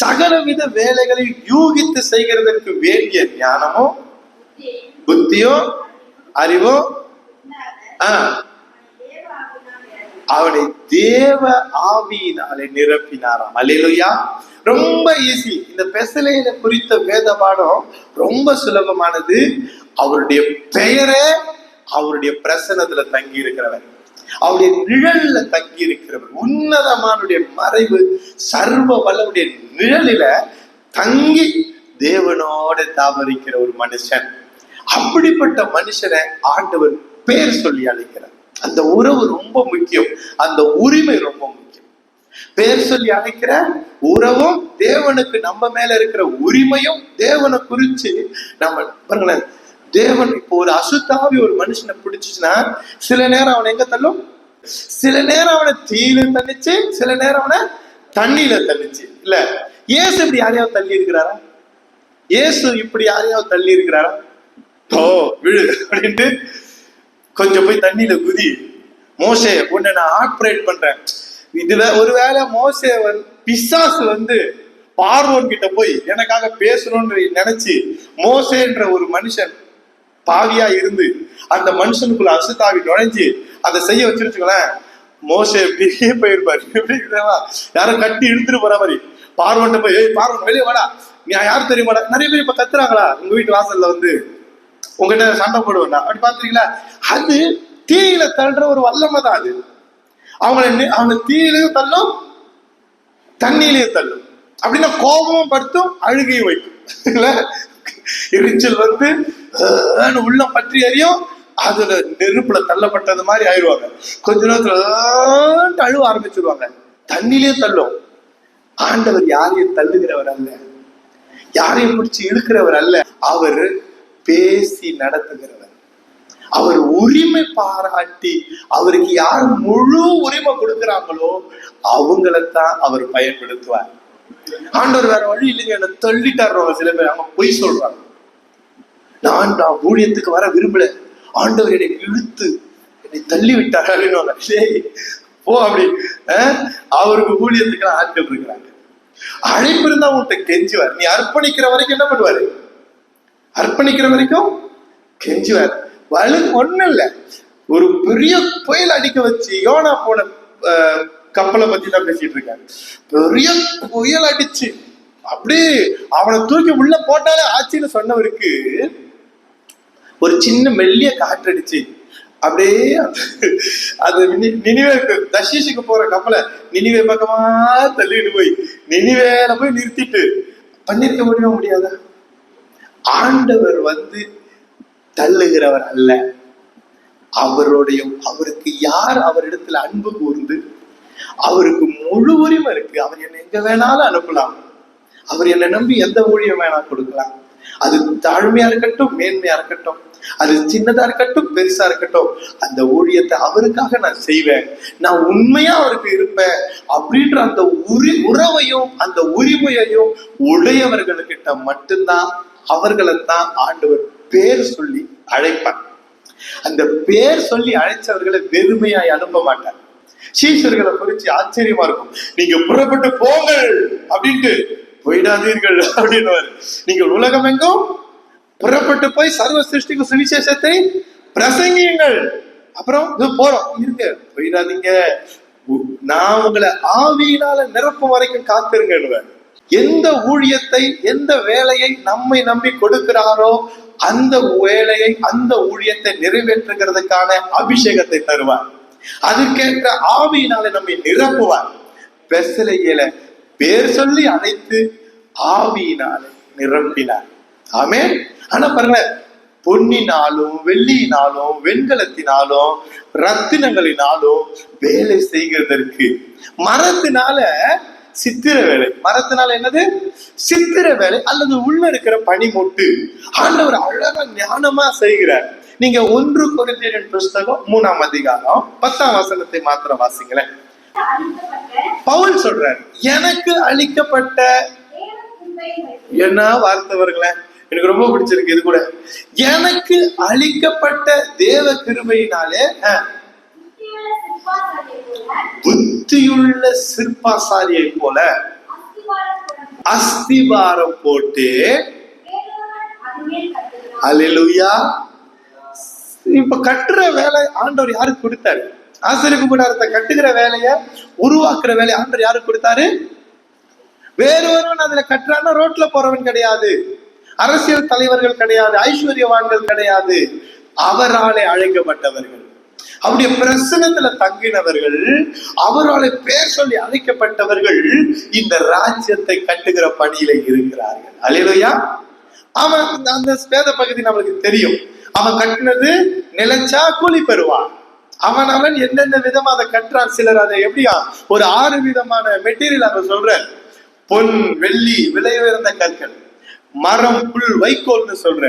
Speaker 1: சகலவித வேலைகளை யூகித்து செய்கிறதற்கு வேண்டிய ஞானமோ புத்தியோ அறிவோ அவனை தேவ ஆவியினாலே நிரப்பினாராம். அல்லேலூயா. ரொம்ப ஈஸி. இந்த பெசலேல குறித்த வேத பாடம் ரொம்ப சுலபமானது. அவருடைய பெயரே அவருடைய பிரசன்னத்துல தங்கி இருக்கிறவர், அவருடைய நிழல்ல தங்கி இருக்கிறவர், உன்னதமானுடைய மறைவு சர்வ வல்லவருடைய நிழலில தங்கி தேவனோட தாபரிக்கிற ஒரு மனுஷன். அப்படிப்பட்ட மனுஷனை ஆண்டவர் பேர் சொல்லி அழைக்கிறார். அந்த உறவு ரொம்ப முக்கியம், அந்த உரிமை ரொம்ப முக்கியம். பேர் சொல்லி அழைக்கிற உறவும் தேவனுக்கு நம்ம மேல இருக்கிற உரிமையும் தேவனை குறிச்சு நம்ம பாருங்களேன். தேவன் இப்போ ஒரு அசுத்தாவி ஒரு மனுஷனை பிடிச்சுன்னா சில நேரம் அவனை எங்க தள்ளும், சில நேரம் அவனை தீயில தள்ளிச்சு, சில நேரம் அவனை தண்ணியில தள்ளிச்சு. இல்ல இயேசு இப்படி யாரையாவது தள்ளி இருக்கிறாரா? இயேசு இப்படி யாரையாவது தள்ளி இருக்கிறாரா? ஓ விழு அப்படின்ட்டு கொஞ்சம் போய் தண்ணியில குதி, மோசே உன்னை நான் ஆப்ரேட் பண்றேன். இதுல ஒருவேளை மோசே பிசாசு பார்வோன் கிட்ட போய் எனக்காக பேசணும்னு நினைச்சு மோசேன்ற ஒரு மனுஷன் பாவியா இருந்து அந்த மனுஷனுக்குள்ள அசுத்தாவி நுழைஞ்சு அதை செய்ய வச்சிருச்சுங்களேன், மோசே எப்படியே போயிருப்பாரு. யாரும் கட்டி இழுத்துட்டு போற மாதிரி பார்வன்ட்ட போய், ஏய் பார்வன் வெளியே வாடா, நீ யாரும் தெரியுமாடா? நிறைய பேர் இப்ப கத்துறாங்களா உங்க வீட்டு வாசல்ல உங்ககிட்ட சண்டை போடுவேன்டா அப்படி பாத்துறீங்களா? அது தீயில தள்ளுற ஒரு வல்லமை தான். அது அவங்க தீயிலையும் தள்ளும், தண்ணியிலையும் தள்ளும். அப்படின்னா கோபமும் படுத்தும், அழுகையும் வைக்கும். இல்ல எரிச்சல் உள்ளம் பற்றி அறியும், அதுல நெருப்புல தள்ளப்பட்டது மாதிரி ஆயிடுவாங்க. கொஞ்ச நேரத்துல அழுவ ஆரம்பிச்சிருவாங்க. தண்ணியிலே தள்ளும். ஆண்டவர் யாரையும் தள்ளுகிறவர் அல்ல, யாரையும் பிடிச்சி இழுக்கிறவர் அல்ல. அவர் பேசி நடத்துகிறவர். அவர் உரிமை பாராட்டி அவருக்கு யார் முழு உரிமை கொடுக்கிறாங்களோ அவங்களைத்தான் அவர் பயன்படுத்துவார். ஆண்டவர் வேற வழி இல்லைங்க, என்ன தள்ளிட்டாருவாங்க. சில பேர் அவங்க பொய் சொல்றாங்க. நான் ஊழியத்துக்கு வர விரும்பல, ஆண்டவர் என்னை இழுத்து என்னை தள்ளி விட்டார் அப்படின்னு போ அப்படி. அவருக்கு ஊழியத்துக்கு ஆட்கள் இருக்கிறாங்க. அழைப்பு இருந்தா உன்கிட்ட கெஞ்சுவார். நீ அர்ப்பணிக்கிற வரைக்கும் என்ன பண்ணுவாரு? அர்ப்பணிக்கிற வரைக்கும் கெஞ்சுவார். ஒண்ணு இல்ல, ஒரு பெரிய புயல் அடிக்க வச்சு யோனா போன கப்பலை பத்தி தான் பேசிட்டு இருக்காங்க. பெரிய புயல் அடிச்சு அப்படியே அவனை தூக்கி உள்ள போட்டாலே ஆட்சின்னு சொன்னவருக்கு ஒரு சின்ன மெல்லிய காற்றடிச்சு அப்படியே அது நினிவேக்கு தர்ஷீஷுக்கு போற கப்பலை நினிவே பக்கமா தள்ளிட்டு போய் நினிவேல போய் நிறுத்திட்டு பண்ணிருக்க முடியாதா? ஆண்டவர் தள்ளுகிறவர் அல்ல. அவருக்கு யார் அவரிடத்துல அன்பு கூர்ந்து அவருக்கு முழு உரிமை இருக்கு. அவர் என்னை எங்க வேணாலும் அனுப்பலாம். அவர் என்னை நம்பி எந்த ஊழியம் வேணா கொடுக்கலாம். அது தாழ்மையா இருக்கட்டும், மேன்மையா இருக்கட்டும், அது சின்னதா இருக்கட்டும், பெருசா இருக்கட்டும், அந்த ஊழியத்தை அவருக்காக நான் செய்வேன். நான் உண்மையா அவருக்கு இருப்பேன் அப்படின்ற அந்த உறவையும் அந்த உரிமையையும் உடையவர்களுக்கிட்ட மட்டும்தான், அவர்களைத்தான் ஆண்டவர் பேர் சொல்லி அழைப்பார். அந்த பேர் சொல்லி அழைச்சவர்களை வெறுமையாய் அனுப்ப மாட்டார். சீஷர்களை குறிச்சு ஆச்சரியமா இருக்கும். நீங்க புறப்பட்டு போங்கள் அப்படின்ட்டு போயிடாதீர்கள் அப்படின்னு. நீங்கள் உலகம் எங்கும் புறப்பட்டு போய் சர்வ சிருஷ்டிக்கு சுவிசேஷத்தை பிரசங்கியுங்கள். அப்புறம் போறோம் இருக்கு, போயிடாதீங்க, நான் உங்களை ஆவியினால நிரப்பும் வரைக்கும் காத்திருங்க. எந்த ஊழியத்தை எந்த வேலையை நம்மை நம்பி கொடுக்கிறாரோ அந்த வேலையை அந்த ஊழியத்தை நிறைவேற்றுகிறதுக்கான அபிஷேகத்தை தருவார். அதுக்கேற்ற ஆவியினால நம்மை நிரப்புவார். பெசலேயேல பேர் சொல்லி அழைத்து ஆவியினால நிரப்பினார். ஆமென். ஆனா பாருங்க, பொன்னினாலும் வெள்ளியினாலும் வெண்கலத்தினாலும் ரத்தினங்களினாலும் வேலை செய்கிறதற்கு மரத்தினால சித்திர வேலை. மரத்தினால என்னது? சித்திர வேலை அல்லது உள்ள இருக்கிற பனிமுட்டு ஆண்டவர் அழகா ஞானமா செய்கிறார். நீங்க 1 கொரிந்தியர் புஸ்தகம் 3ஆம் அதிகாரம் 10ஆம் வசனத்தை மாத்திரம் வாசிங்களேன். பவுல் சொல்றார், எனக்கு அளிக்கப்பட்ட, என்ன வார்த்தை வருங்களேன், எனக்கு ரொம்ப பிடிச்சிருக்கு. இது கூட எனக்கு அளிக்கப்பட்ட தேவ கிருபையினாலே புத்தியுள்ள சிற்பாசாரியை போல அஸ்திவாரம் போட்டு, அல்லேலூயா. இப்ப கட்டுற வேலை ஆண்டவர் யாருக்கு கொடுத்தாரு? ஆசரிப்பு கூடாரத்தை கட்டுகிற வேலைய உருவாக்குற வேலையை ஆண்டவர் யாருக்கு கொடுத்தாரு? வேறொருவன் அதுல கட்டுறான்னா ரோட்ல போறவன் கிடையாது, அரசியல் தலைவர்கள் கிடையாது, ஐஸ்வர்யவான்கள் கிடையாது. அவராலே அழைக்கப்பட்டவர்கள், அவருடைய பிரசனத்துல தங்கினவர்கள், அவரால் பேர் சொல்லி அழைக்கப்பட்டவர்கள் இந்த ராஜ்யத்தை கட்டுகிற பணியில இருக்கிறார்கள். அல்லேலூயா. அவன் அந்த வேத பகுதி நம்மளுக்கு தெரியும். அவன் கட்டினது நிலைச்சா கூலி பெறுவான். அவன் எந்தெந்த விதமா அதை கட்டுறான். சிலர் அதை எப்படியா ஒரு 6 விதமான மெட்டீரியல் அவன் சொல்ற, பொன், வெள்ளி, விலை உயர்ந்த கற்கள், மரம், புல், வைக்கோல்னு சொல்ற.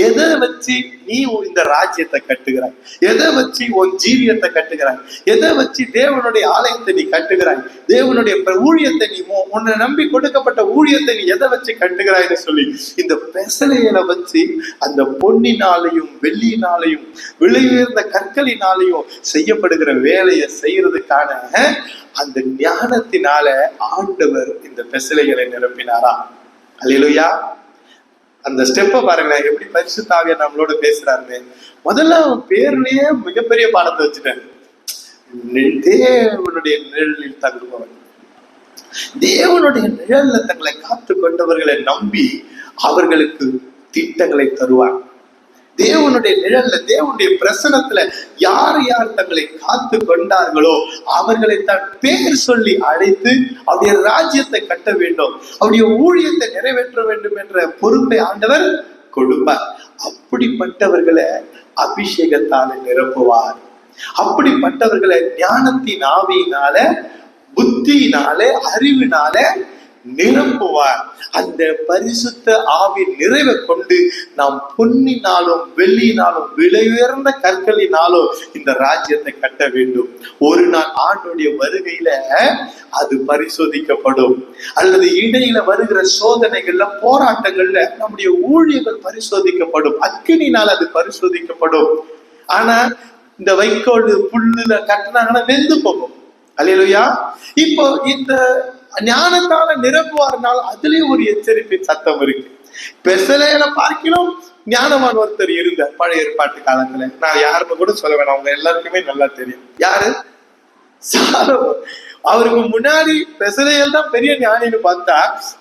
Speaker 1: எதை வச்சு நீ இந்த ராஜ்யத்தை கட்டுகிறாய்? எதை வச்சு உன் ஜீவியத்தை கட்டுகிறாய்? எதை வச்சு தேவனுடைய ஆலயத்தை நீ கட்டுகிறாய்? தேவனுடைய ஊழியத்தை நீ, உன்னை நம்பி கொடுக்கப்பட்ட ஊழியத்தை நீ எதை வச்சு கட்டுகிறாய்னு சொல்லி இந்த பெசலையில வச்சு அந்த பொன்னினாலையும் வெள்ளியினாலையும் விலை உயர்ந்த கற்களினாலையும் செய்யப்படுகிற வேலையை செய்யறதுக்கான அந்த ஞானத்தினால ஆண்டவர் இந்த பெசலைகளை நிரப்பினாரா? அல்லேலூயா. அந்த ஸ்டெப்பை பாருங்க, எப்படி பரிசுத்த ஆவியார் நம்மளோட பேசுறாருன்னு. முதல்ல அவன் பேர்லயே மிகப்பெரிய பாடத்தை வச்சுட்டாரு. தேவனுடைய நிழலில் தங்குபவன். தேவனுடைய நிழல்ல தங்களை காத்து கொண்டவர்களை நம்பி அவர்களுக்கு திட்டங்களை தருவார். தேவனுடைய நிழல்ல, தேவனுடைய பிரசனத்துல யார் யார் தங்களை காத்து கொண்டார்களோ அவர்களை தான் பேர் சொல்லி அழைத்து அவருடைய ராஜ்யத்தை கட்ட வேண்டும், அவருடைய ஊழியத்தை நிறைவேற்ற வேண்டும் என்ற பொறுப்பை ஆண்டவர் கொடுப்பார். அப்படிப்பட்டவர்களை அபிஷேகத்தால நிரப்புவார். அப்படிப்பட்டவர்களை ஞானத்தின் ஆவியினால, புத்தியினால, அறிவினால நிரப்புவார். அந்த பரிசுத்த ஆவி நிறைவை கொண்டு நாம் பொன்னினாலும் வெள்ளியினாலும் விலை உயர்ந்த கற்களினாலும் இந்த ராஜ்யத்தை கட்ட வேண்டும். ஒரு நாள் ஆண்டுடைய வருகையில அது பரிசோதிக்கப்படும். அல்லது இடையில வருகிற சோதனைகள்ல, போராட்டங்கள்ல நம்முடைய ஊழியர்கள் பரிசோதிக்கப்படும். அக்கினினால் அது பரிசோதிக்கப்படும். ஆனா இந்த வைக்கோல் புல்லுல கட்டினாங்கன்னா வெந்து போகும். அல்லேலூயா. இப்போ இந்த ஞானத்தால நிரப்புவார்னால அதுலயும் ஒரு எச்சரிப்பின் சத்தம் இருக்கு. பெசலேல பார்க்கணும் ஞானவான் ஒருத்தர் இருந்தார் பழைய ஏற்பாட்டு காலத்துல. நான் யாருன்னு கூட சொல்ல வேணாம், அவங்க எல்லாருக்குமே நல்லா தெரியும். யாரு? சாலமோன். அவருக்கு முன்னாடி பெசலேல் தான் பெரிய ஞானின்னு பார்த்தா,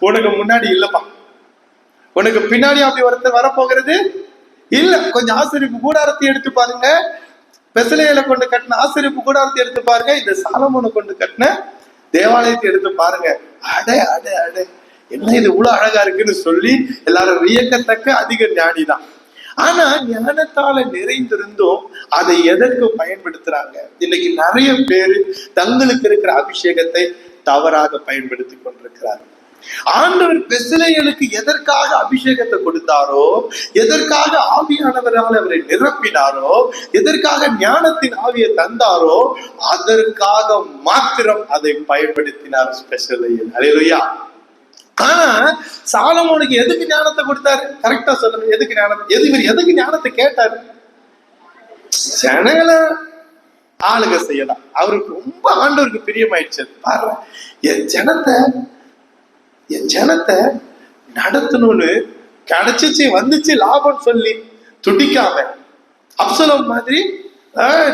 Speaker 1: உனக்கு முன்னாடி இல்லப்பா, உனக்கு பின்னாடி அப்படி ஒருத்தர் வரப்போகிறது இல்ல. கொஞ்சம் ஆசரிப்பு கூடாரத்தை எடுத்து பாருங்க, பெசலேல கொண்டு கட்டின ஆசரிப்பு கூடாரத்தை எடுத்து பாருங்க, இந்த சாலமோனை கொண்டு கட்டின தேவாலயத்தை எடுத்து பாருங்க. அடே அடே அடே, என்ன இது இவ்வளவு அழகா இருக்குன்னு சொல்லி எல்லாரும் வியக்கத்தக்க அதிக ஞானிதான். ஆனா ஞானத்தால நிறைந்திருந்தும் அதை எதற்கு பயன்படுத்துறாங்க? இன்னைக்கு நிறைய பேரு தங்களுக்கு இருக்கிற அபிஷேகத்தை தவறாக பயன்படுத்தி கொண்டிருக்கிறார்கள். ஆண்டவர் பெசலேயலுக்கு எதற்காக அபிஷேகத்தை கொடுத்தாரோ, எதற்காக ஆவியானவரால் அவரை நிரப்பினாரோ, எதற்காக ஞானத்தின் ஆவியை தந்தாரோ, அதற்காக மாத்திரம் அதை பயன்படுத்தினார் பெசலேயல். அல்லேலூயா. ஆனா சாலமோனுக்கு எதுக்கு ஞானத்தை கொடுத்தாரு? கரெக்டா சொல்லுங்க, எதுக்கு ஞானத்தை? எதுக்கு ஞானத்தை கேட்டாரு? ஜனங்களை ஆளுக செய்யலாம். அவருக்கு ரொம்ப ஆண்டவருக்கு பிரியமாயிடுச்சு. பாரு, என் ஜனத்தை நடத்தணும்னு கிடைச்சிச்சு, வந்துச்சு லாபம் சொல்லி துடிக்காம, அப்சலோம் மாதிரி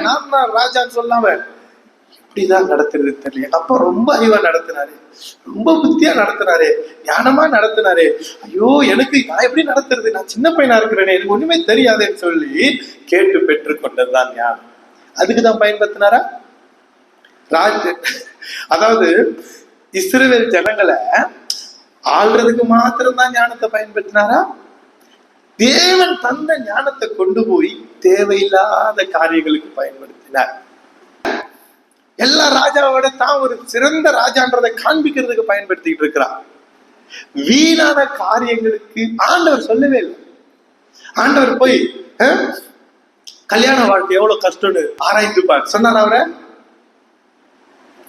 Speaker 1: நான் ராஜான்னு சொல்லாம இப்படிதான் நடத்துறது தெரியல. எங்க அப்பா ரொம்ப அறிவா நடத்தினாரு, ரொம்ப புத்தியா நடத்தினாரு, ஞானமா நடத்தினாரு. ஐயோ, எனக்கு நான் எப்படி நடத்துறது, நான் சின்ன பையனா இருக்கிறேனே, எனக்கு ஒண்ணுமே தெரியாதுன்னு சொல்லி கேட்டு பெற்று கொண்டதுதான் ஞானம். அதுக்குதான் பயன்படுத்தினாரா? அதாவது இஸ்ரவேல் ஜனங்களை ஆள்றதுக்கு மாத்திரம்தான் ஞானத்தை பயன்படுத்தினாரா? தேவன் தந்த ஞானத்தை கொண்டு போய் தேவையில்லாத காரியங்களுக்கு பயன்படுத்தினார். எல்லா ராஜாவோட தான் ஒரு சிறந்த ராஜான்றதை காண்பிக்கிறதுக்கு பயன்படுத்திட்டு இருக்கிறார். வீணான காரியங்களுக்கு ஆண்டவர் சொல்லவே இல்லை. ஆண்டவர் போய் கல்யாண வாழ்க்கை எவ்வளவு கஷ்டம்னு ஆராய்ந்து பார் சொன்னார். அவரை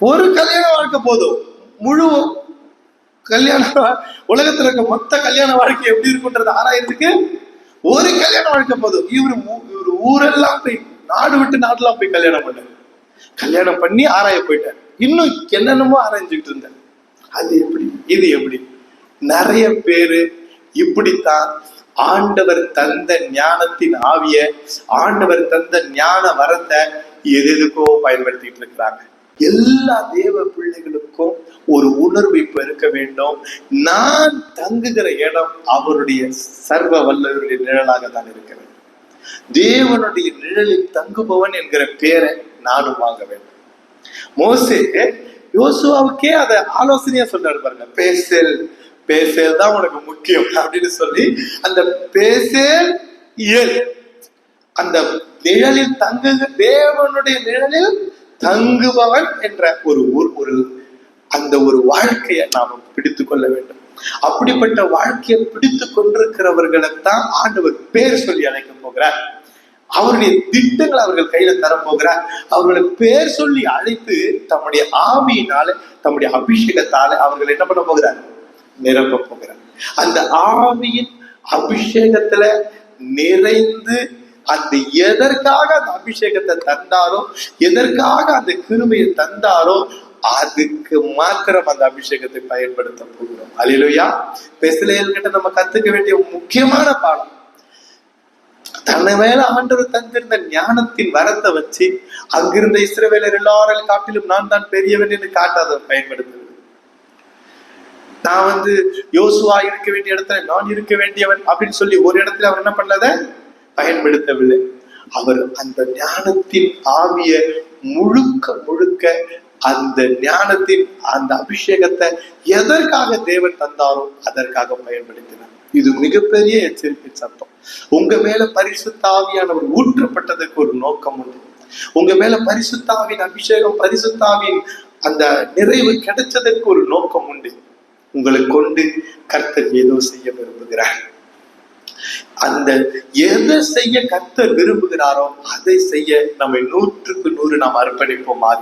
Speaker 1: ஒரு கல்யாண வாழ்க்கை போதும், முழு கல்யாண உலகத்துல இருக்க மொத்த கல்யாண வாழ்க்கை எப்படி இருக்குன்றது ஆராயறதுக்கு ஒரு கல்யாண வாழ்க்கை போதும். இவரு ஊரெல்லாம் போய், நாடு விட்டு நாடுலாம் போய் கல்யாணம் பண்ணாரு. கல்யாணம் பண்ணி ஆராய போயிட்டார். இன்னும் என்னென்னமோ ஆராய்ஞ்சுக்கிட்டு இருந்தார். அது எப்படி, இது எப்படி? நிறைய பேரு இப்படித்தான் ஆண்டவர் தந்த ஞானத்தின் ஆவிய, ஆண்டவர் தந்த ஞான வரத்தை எதுக்கோ பயன்படுத்திட்டு இருக்கிறாங்க. எல்லா தேவ பிள்ளைகளுக்கும் ஒரு உணர்வு இப்ப இருக்க வேண்டும். நான் தங்குகிற இடம் அவருடைய சர்வ வல்லவருடைய நிழலாக தான் இருக்கிறது. தேவனுடைய நிழலில் தங்குபவன் என்கிற பேரை நானும் வாங்க வேண்டும். மோசே யோசுவாவுக்கே அதை ஆலோசனையா சொல்றாரு பாருங்க. பேசேல் தான் உனக்கு முக்கியம் அப்படின்னு சொல்லி அந்த பேசேல் அந்த நிழலில் தேவனுடைய நிழலில் தங்குபவன் என்ற ஒரு அந்த ஒரு வாழ்க்கையை நாம் பிடித்து கொள்ள வேண்டும். அப்படிப்பட்ட வாழ்க்கையை பிடித்து கொண்டிருக்கிறவர்களைத்தான் ஆண்டவர் பேர் சொல்லி அழைக்க போகிறார். அவருடைய திட்டங்களை அவர்கள் கையில தரப்போகிறார். அவர்களை பேர் சொல்லி அழைத்து தம்முடைய ஆவியினால, தம்முடைய அபிஷேகத்தால அவர்கள் என்ன பண்ண போகிறார்? நிரப்ப போகிறார். அந்த ஆவியின் அபிஷேகத்துல நிறைந்து அந்த எதற்காக அந்த அபிஷேகத்தை தந்தாரோ, எதற்காக அந்த கிருபையை தந்தாரோ, அதுக்கு மாத்திரம் அந்த அபிஷேகத்தை பயன்படுத்த போகிறோம். அல்லேலூயா. பெஸ்லேயல் கிட்ட நம்ம கத்துக்க வேண்டிய முக்கியமான பாடம், தன்னை மேல ஆண்டவர் தந்திருந்த ஞானத்தின் வரத்தை வச்சு அங்கிருந்த இஸ்ரவேலர் எல்லாரும் காட்டிலும் நான் தான் பெரியவன் என்று காட்டாத பயன்படுத்துவது. நான் யோசுவா இருக்க வேண்டிய இடத்துல நான் இருக்க வேண்டியவன் அப்படின்னு சொல்லி ஒரு இடத்துல அவர் என்ன பண்ணத பயன்படுத்தவில்லை. அவர் அந்த ஞானத்தின் ஆவிய முழுக்க முழுக்க அந்த ஞானத்தின் அந்த அபிஷேகத்தை எதற்காக தேவன் தந்தாரோ அதற்காக பயன்படுத்தினார். இது மிகப்பெரிய எச்சரிக்கை சத்தம். உங்க மேல பரிசுத்த ஆவியானவர் ஊற்றப்பட்டதற்கு ஒரு நோக்கம் உண்டு. உங்க மேல பரிசுத்த ஆவியின் அபிஷேகம், பரிசுத்த ஆவியின் அந்த நிறைவு கிடைச்சதற்கு ஒரு நோக்கம் உண்டு. உங்களை கொண்டு கர்த்தர் ஏதோ செய்ய விரும்புகிறார். அந்த எதை செய்ய கர்த்தர் விரும்புகிறாரோ அதை செய்ய நம்ம 100க்கு 100 நாம் அர்ப்பணிப்போமாக.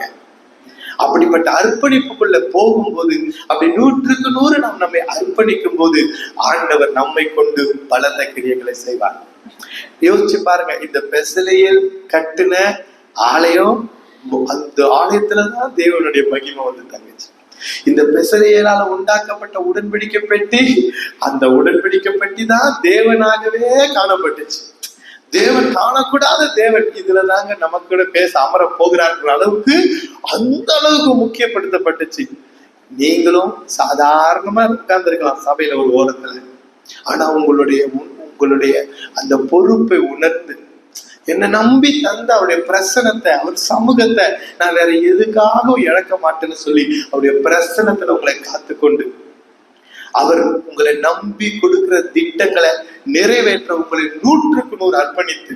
Speaker 1: அப்படிப்பட்ட அர்ப்பணிப்புக்குள்ள போகும்போது, அப்படி 100க்கு 100 நாம் நம்மை அர்ப்பணிக்கும் போது ஆண்டவர் நம்மை கொண்டு பலத்த கிரியைகளை செய்வார். யோசிச்சு பாருங்க, இந்த பெசலேயல் கட்டின ஆலயம், அந்த ஆலயத்துலதான் தேவனுடைய மகிமை தங்குச்சு. இந்த பெசலேயலால உண்டாக்கப்பட்ட உடன்படிக்கை பெட்டி, அந்த உடன்படிக்கை பெட்டி தான் தேவனாகவே காணப்பட்டுச்சு. தேவன் காணக்கூடாத தேவன் இதுலதாங்க நமக்கு பேச அமர போகிறார் அளவுக்கு அந்த அளவுக்கு முக்கியப்படுத்தப்பட்டுச்சு. நீங்களும் சாதாரணமா உட்கார்ந்துருக்கலாம் சபையில ஒரு ஓரத்துல, ஆனா உங்களுடைய அந்த பொறுப்பை உணர்ந்து என்னை நம்பி தந்த அவருடைய பிரசனத்தை, அவர் சமூகத்தை நான் வேற எதுக்காகவும் இழக்க மாட்டேன்னு சொல்லி அவருடைய பிரசனத்துல உங்களை காத்துக்கொண்டு, அவர் உங்களை நம்பி கொடுக்கிற திட்டங்களை நிறைவேற்ற உங்களை 100க்கு 100 அர்ப்பணித்து,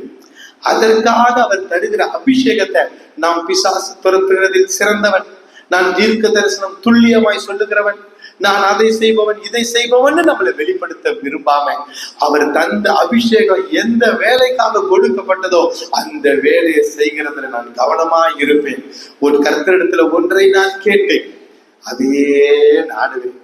Speaker 1: அதற்காக அவர் தருகிற அபிஷேகத்தை, நாம் பிசாசு துரத்துகிறதில் சிறந்தவன், நான் தீர்க்க தரிசனம் துல்லியமாய் சொல்லுகிறவன், நான் அதை செய்பவன் இதை செய்பவன் நம்மளை வெளிப்படுத்த விரும்பாம, அவர் தந்த அபிஷேகம் எந்த வேலைக்காக கொடுக்கப்பட்டதோ அந்த வேலையை செய்கிறதுல நான் கவனமாய் இருப்பேன். ஒரு கர்த்தரிடத்துல ஒன்றை நான் கேட்டேன், அதே நாடுவேன்.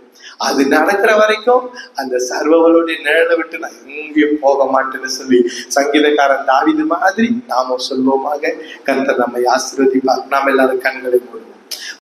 Speaker 1: அது நடக்கிற வரைக்கும் அந்த சர்வவளுடைய நிழலை விட்டு நான் எங்கேயும் போக மாட்டேன்னு சொல்லி சங்கீதக்காரன் தாவீது மாதிரி நாம சொல்வோமாக. கர்த்தர் நம்மை ஆசீர்வதிப்பார். நாம எல்லாரும் கண்களை மூடுவோம்.